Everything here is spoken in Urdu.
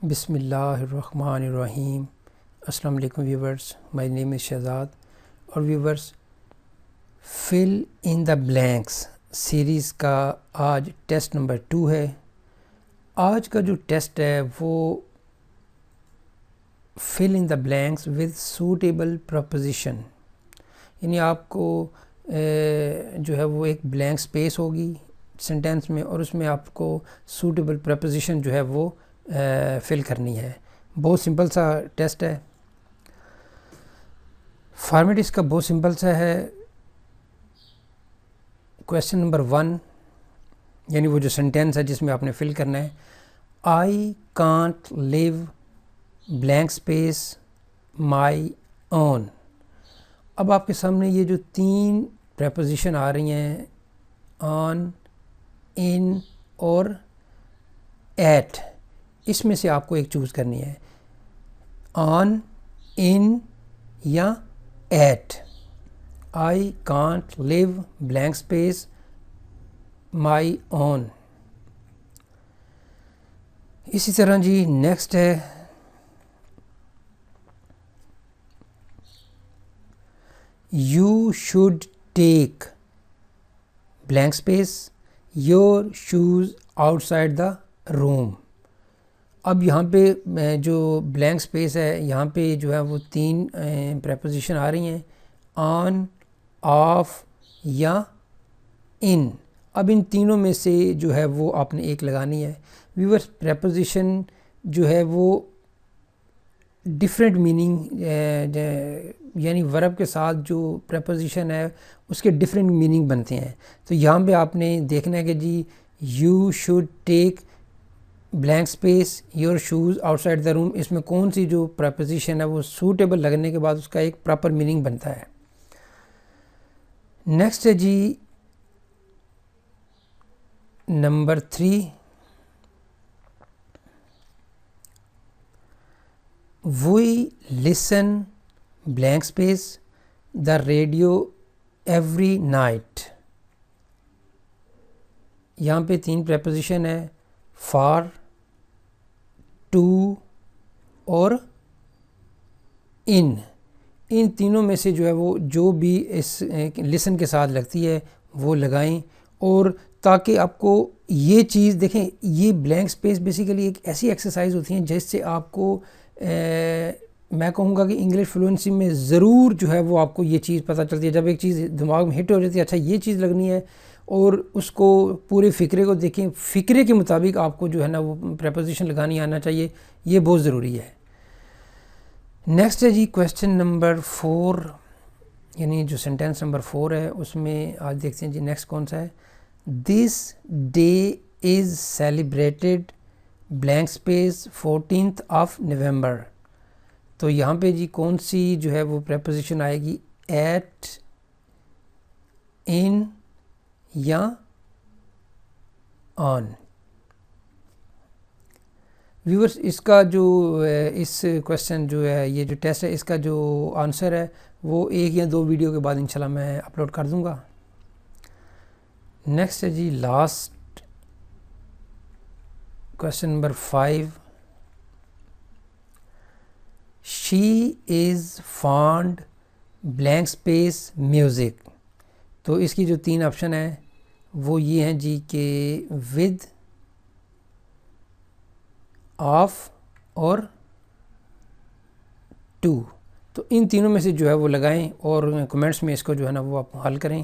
بسم اللہ الرحمن الرحیم۔ السلام علیکم ویورز، مائی نیم از شہزاد۔ اور ویورز، فل ان دا بلینکس سیریز کا آج ٹیسٹ نمبر 2 ہے۔ آج کا جو ٹیسٹ ہے وہ فل ان دا بلینکس ود سوٹیبل پرپوزیشن، یعنی آپ کو جو ہے وہ ایک بلینک سپیس ہوگی سینٹینس میں، اور اس میں آپ کو سوٹیبل پرپوزیشن جو ہے وہ فل کرنی ہے۔ بہت سمپل سا ٹیسٹ ہے، فارمیٹ اس کا بہت سمپل سا ہے۔ کویسچن نمبر 1، یعنی وہ جو سینٹینس ہے جس میں آپ نے فل کرنا ہے، I can't leave blank space my own. اب آپ کے سامنے یہ جو 3 پریپوزیشن آ رہی ہیں، آن، ان اور ایٹ، اس میں سے آپ کو ایک چوز کرنی ہے، آن، ان یا at. I can't leave blank space my own. اسی طرح جی نیکسٹ ہے، you should take blank space your shoes outside the room. اب یہاں پہ جو بلینک سپیس ہے، یہاں پہ جو ہے وہ 3 پریپوزیشن آ رہی ہیں، آن، آف یا ان۔ اب ان تینوں میں سے جو ہے وہ آپ نے ایک لگانی ہے۔ ویورس، پریپوزیشن جو ہے وہ ڈفرینٹ میننگ، یعنی ورب کے ساتھ جو پریپوزیشن ہے اس کے ڈفرینٹ میننگ بنتے ہیں۔ تو یہاں پہ آپ نے دیکھنا ہے کہ جی you should take blank space your shoes outside the room, اس میں کون سی جو پریپوزیشن ہے وہ سوٹیبل لگنے کے بعد اس کا ایک پراپر میننگ بنتا ہے۔ نیکسٹ ہے جی number 3، we listen blank space the radio every night. یہاں پہ 3 پریپوزیشن ہے، فار، ٹو اور ان تینوں میں سے جو ہے وہ جو بھی اس لسن کے ساتھ لگتی ہے وہ لگائیں، اور تاکہ آپ کو یہ چیز دیکھیں، یہ بلینک سپیس بیسیکلی ایک ایسی ایکسرسائز ہوتی ہیں جس سے آپ کو میں کہوں گا کہ انگلش فلوئنسی میں ضرور جو ہے وہ آپ کو یہ چیز پتہ چلتی ہے۔ جب ایک چیز دماغ میں ہٹ ہو جاتی ہے، اچھا یہ چیز لگنی ہے، اور اس کو پورے فقرے کو دیکھیں، فقرے کے مطابق آپ کو جو ہے نا وہ پریپوزیشن لگانی آنا چاہیے، یہ بہت ضروری ہے۔ نیکسٹ ہے جی کویسچن نمبر 4، یعنی جو سینٹینس نمبر 4 ہے اس میں آج دیکھتے ہیں جی نیکسٹ کون سا ہے، this day is celebrated blank space 14th of November. تو یہاں پہ جی کون سی جو ہے وہ پریپوزیشن آئے گی، ایٹ، ان یا آن۔ ویورس، اس کا جو اس کویسچن جو ہے، یہ جو ٹیسٹ ہے، اس کا جو آنسر ہے وہ 1 یا 2 ویڈیو کے بعد انشاءاللہ میں اپلوڈ کر دوں گا۔ نیکسٹ ہے جی لاسٹ کویسچن نمبر 5، شی از فانڈ بلینک اسپیس میوزک۔ تو اس کی جو 3 آپشن ہیں وہ یہ ہیں جی کہ ود، آف اور ٹو۔ تو ان تینوں میں سے جو ہے وہ لگائیں اور کمنٹس میں اس کو جو ہے نا وہ آپ حل کریں۔